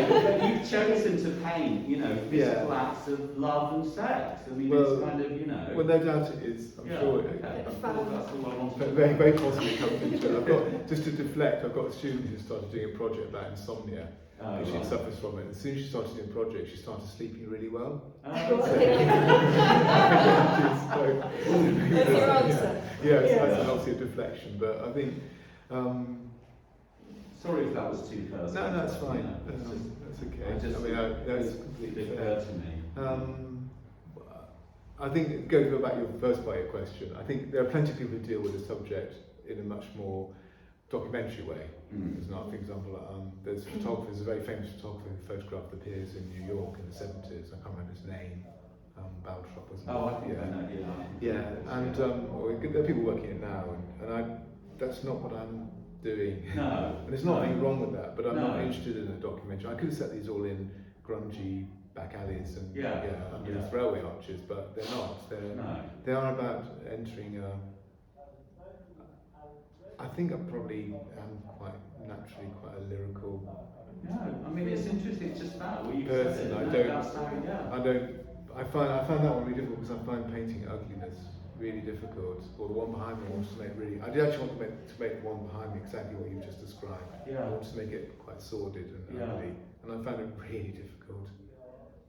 but you've chosen to paint, physical acts of love and sex. I mean, it's kind of, Well, no doubt it is. I'm sure. Okay. That's all I wanted to Very, very positive comes into it. I've got, just to deflect, I've got a student who started doing a project about insomnia. Because she suffers from it. As soon as she started doing a project, she started sleeping really well. That's your answer. Yes, that's obviously a deflection, but I think. Sorry if that was too personal. No, that's fine. That's okay. That's completely fair to me. I think, going to go back to your first part of your question, I think there are plenty of people who deal with the subject in a much more documentary way. There's not, for example, there's a very famous photographer who photographed the piers in New York in the 70s. I can't remember his name. Baltrop, wasn't it? Oh, I think I know. Yeah, and there are people working it now, and that's not what I'm doing. No. And there's nothing wrong with that, but I'm not interested in a documentary. I could have set these all in grungy back alleys and under railway arches, but they're not. They are about entering a. I think I probably am quite naturally quite a lyrical. No, I mean it's interesting. It's just that what you person. said. I find that one really difficult because I find painting ugliness really difficult. Or the one behind me I want to make really. I did actually want to make the one behind me exactly what you just described. Yeah. I want to make it quite sordid and ugly, and I found it really difficult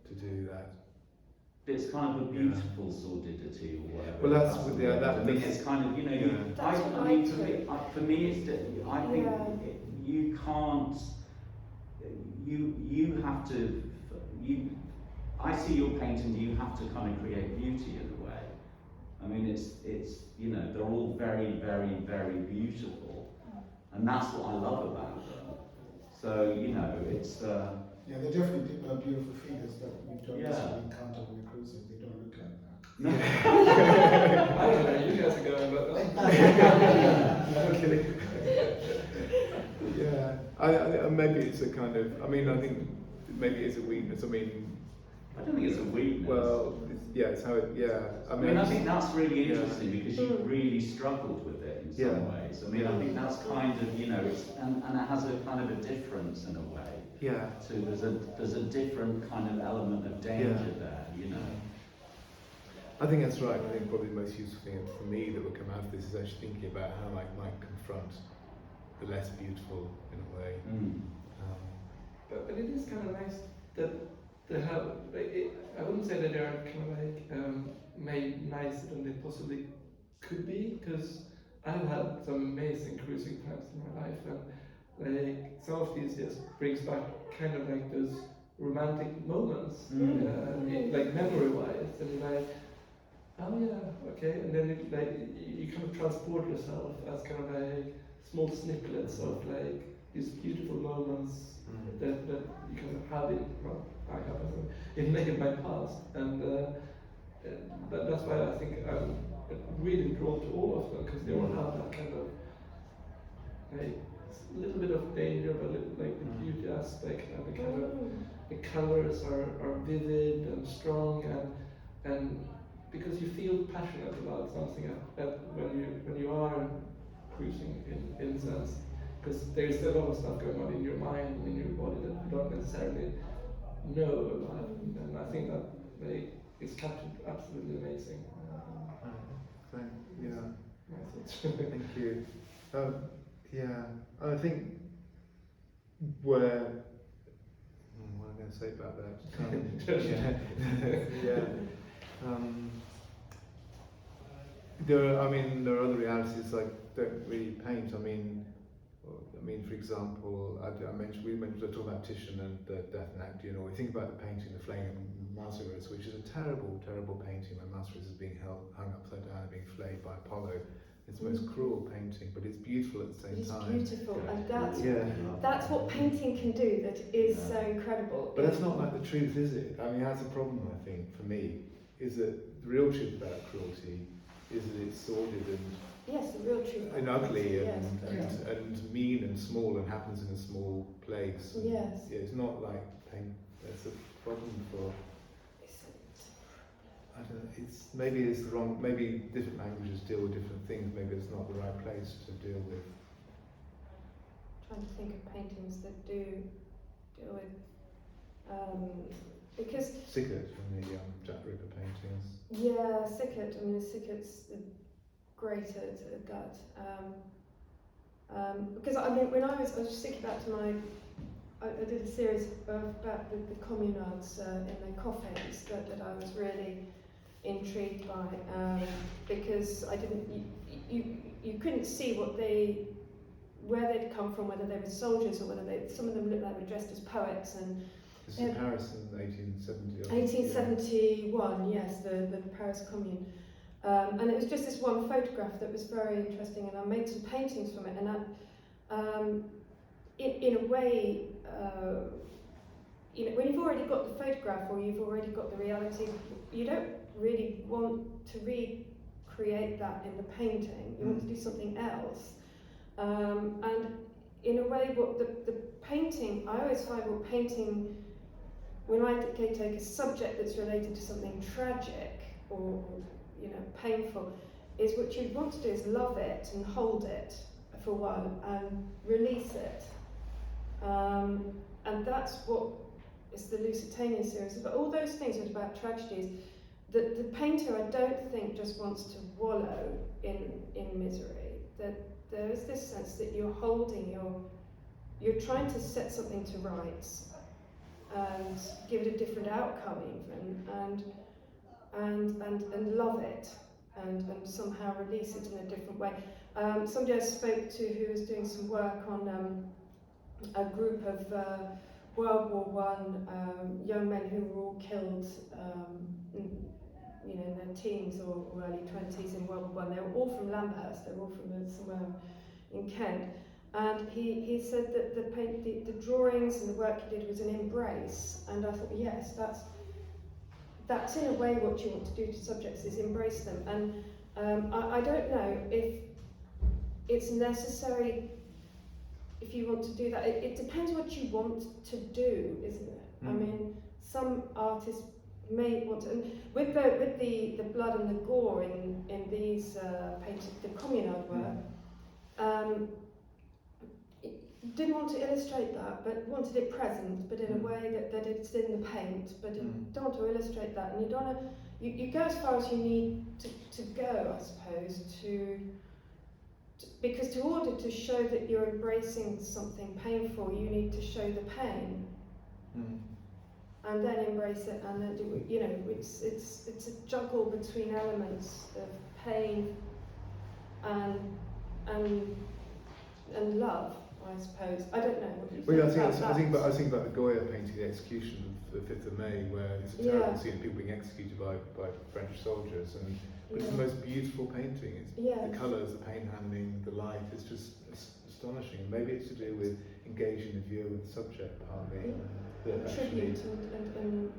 to do that. It's kind of a beautiful sordidity or whatever. Well, that's with I mean, it's kind of for me, it's I think you can't. You have to. I see your painting. You have to kind of create beauty in a way. I mean, it's they're all very, very, very beautiful, and that's what I love about them. So it's. Yeah, they're definitely beautiful figures that we don't necessarily encounter when we're cruising. They don't look like that. No. I don't know, you guys are going, but Yeah, maybe it's a kind of. I mean, I think maybe it's a weakness. I mean, I don't think it's a weakness. well, it's how it. Yeah, I mean, I think that's really interesting because you really struggled with it in some ways. I mean, I think that's kind of it's and it has a kind of a difference in a way. Yeah. So there's a different kind of element of danger there. I think that's right. I think probably the most useful thing for me that would come out of this is actually thinking about how I might confront the less beautiful in a way. But it is kind of nice that they have. I wouldn't say that they are kind of made nicer than they possibly could be, because I've had some amazing cruising times in my life, and some of these just brings back kind of like those romantic moments, like memory-wise, and you're like, oh yeah, okay, and then you kind of transport yourself as kind of like small snippets of like these beautiful moments that you kind of have in my past, and that's why I think I'm really drawn to all of them, because they all have that kind of like a little bit of danger, but like the beauty aspect, and the kind of the colors are vivid and strong, and because you feel passionate about something when you are cruising in a sense, because there's a lot of stuff going on in your mind and in your body that you don't necessarily know about, and I think that it's captured absolutely amazing. Thank you. I think what am I going to say about that? There are other realities like don't really paint. I mean, I mean, for example, we mentioned I talked about Titian and Death and Actaeon, or we think about the painting, the Flame Mauserus, which is a terrible, terrible painting where Mauserus is being hung upside down and being flayed by Apollo. It's the most cruel painting, but it's beautiful at the same time. It's beautiful, and Yeah. that's what painting can do. That is so incredible. But that's not like the truth, is it? I mean, that's a problem, I think, for me, is that the real truth about cruelty is that it's sordid and yes, the real truth. and ugly and, yes. and mean and small and happens in a small place. And Yes. yeah, it's not like pain. That's a problem for. I don't know. Maybe it's the wrong. Maybe different languages deal with different things. Maybe it's not the right place to deal with. Trying to think of paintings that do deal with because Sickert from the Jack Ripper paintings. yeah, Sickert. I mean, Sickert's great at that. Because I mean, when I was just thinking back to I did a series about the communards in their coffins that I was really intrigued by because I didn't you couldn't see where they'd come from, whether they were soldiers or whether some of them looked like they were dressed as poets. And This is in Paris in 1870. 1871, yes, the Paris Commune. And it was just this one photograph that was very interesting, and I made some paintings from it. And in a way, when you've already got the photograph or you've already got the reality, you don't really want to recreate that in the painting. You want to do something else. And in a way, what the painting, I always find what painting, when I take a subject that's related to something tragic or painful, is what you want to do is love it and hold it for a while and release it. And that's what is the Lusitania series. But all those things are about tragedies. The painter, I don't think, just wants to wallow in misery. That there is this sense that you're holding, you're trying to set something to rights and give it a different outcome even, and love it and somehow release it in a different way. Somebody I spoke to who was doing some work on a group of World War I young men who were all killed in their teens or early 20s in World War I. They were all from Lambhurst, they were all from somewhere in Kent. And he said that the drawings and the work he did was an embrace. And I thought, yes, that's in a way what you want to do to subjects, is embrace them. And I don't know if it's necessary if you want to do that. It depends what you want to do, isn't it? I mean, some artists may want to, and with the blood and the gore in these painted, the communard work, didn't want to illustrate that, but wanted it present, but in a way that it's in the paint, but don't want to illustrate that, and you don't want to, you go as far as you need to go, I suppose, because in order to show that you're embracing something painful, you need to show the pain, and then embrace it, and then it's a juggle between elements of pain and love, I suppose. I don't know what you think about that. I think about the Goya painting, The Execution of the 5th of May, where it's a terrible scene of people being executed by French soldiers, but it's the most beautiful painting. The colours, the paint handling, the light, it's just astonishing. Maybe it's to do with engaging the viewer with the subject partly. Tribute and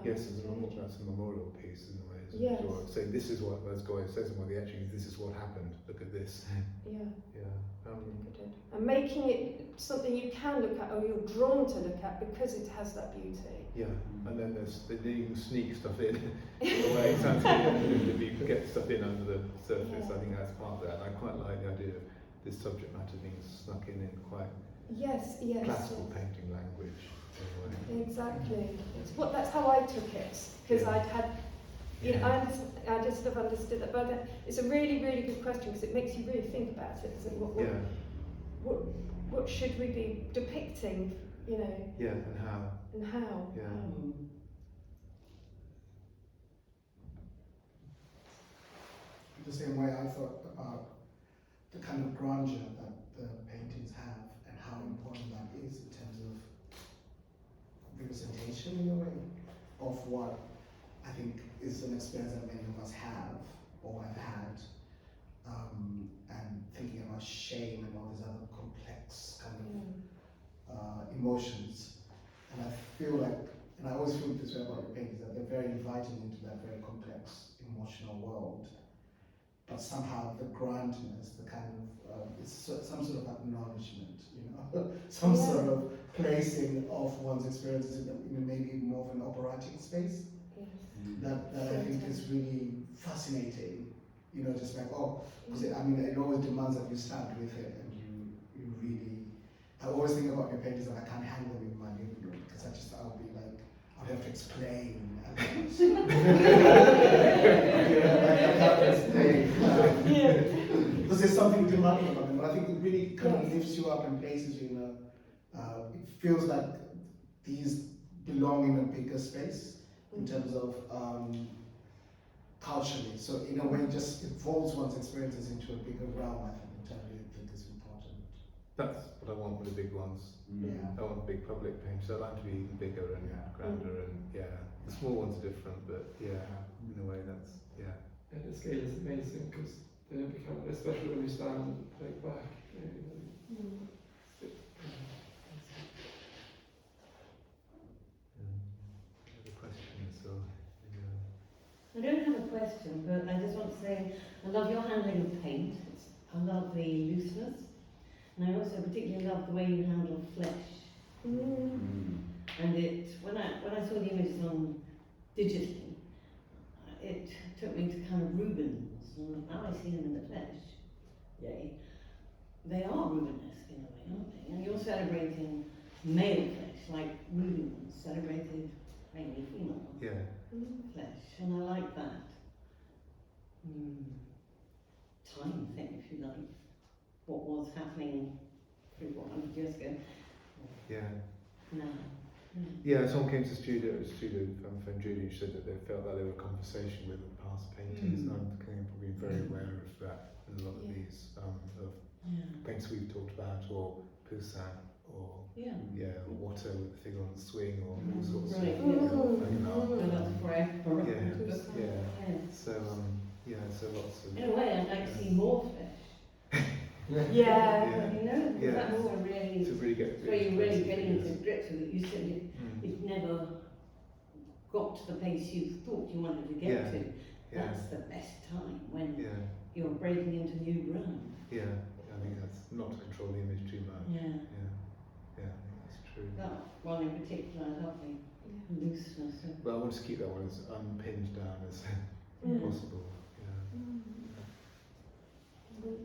yes, that's a memorial piece in a way. Yes. Saying this is what, as Goya says in one of the etchings, this is what happened. Look at this. And making it something you can look at or you're drawn to look at because it has that beauty. Yeah, and then you can sneak stuff in. If you get stuff in under the surface, I think that's part of that. And I quite like the idea of this subject matter being snuck in quite classical painting language. Exactly. That's how I took it, because I'd had, I just have understood that. But it's a really, really good question, because it makes you really think about it. What should we be depicting? Yeah, and how. And how. Yeah. The same way I thought about the kind of grandeur that the painting integration in a way of what I think is an experience that many of us have or have had, and thinking about shame and all these other complex kind of emotions. And I feel like, and I always feel this way about your paintings, that they're very inviting into that very complex emotional world. But somehow the grandness, the kind of, it's some sort of acknowledgement, you know, some sort of placing of one's experiences in maybe more of an operatic space. That I think is really fascinating, you know, just like, oh, because I mean, it always demands that you stand with it and you really, I always think about your paintings that I can't hang them in my living room because I'll be like, I'll have to explain. Because there's something demanding about them, but I think it really kind of lifts you up and places you in it feels like these belong in a bigger space in terms of culturally. So in a way, just evolves one's experiences into a bigger realm, I think, which I really think is important. That's what I want with the big ones. Yeah. I want big public paintings. I'd like to be even bigger and grander, and the small ones are different, but in a way that's And the scale is amazing because they become, especially when you stand like back. Other questions or I don't have a question, but I just want to say I love your handling of paint. I love the looseness, and I also particularly love the way you handle flesh. And when I saw the images on digitally, it took me to kind of Rubens, and now I see them in the flesh. Yay! They are Rubenesque in a way, aren't they? And you're celebrating male flesh, like Rubens celebrated mainly female flesh, and I like that. Time thing, if you like, what was happening 300 years ago. Now. Someone came to the studio friend Judy, she said that they felt that they were a conversation with past paintings, and I'm probably very aware of that in a lot of these paintings we've talked about, or Poussin, or Watteau with the figure on the swing, or all sorts of so lots of. In a way, I'd like to see more flesh. You know, because that's a really, to really get where you're really getting into grips with it. You said you've never got to the place you thought you wanted to get to. That's the best time when you're breaking into new ground. I think that's not to control the image too much. I think that's true. That one in particular, I love the looseness. But I want to keep that one as unpinned down as possible. Good.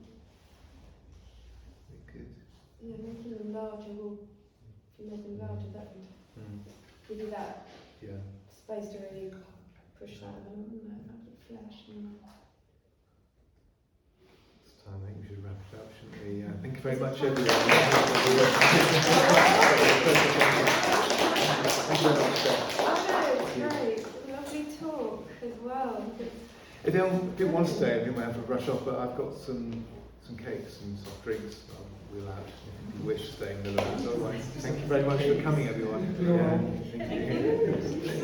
Making them larger will, if you make them larger, that would give you that space to really push that flesh. It's time. I think we should wrap it up, shouldn't we? Thank you very much, everyone. Thank you very much, Steph. Great. Lovely talk as well. If anyone wants to stay, I think we have to rush off, but I've got some cakes and soft drinks. We'll out if you wish to stay in the room. Otherwise, thank you very much for coming, everyone. Thank you.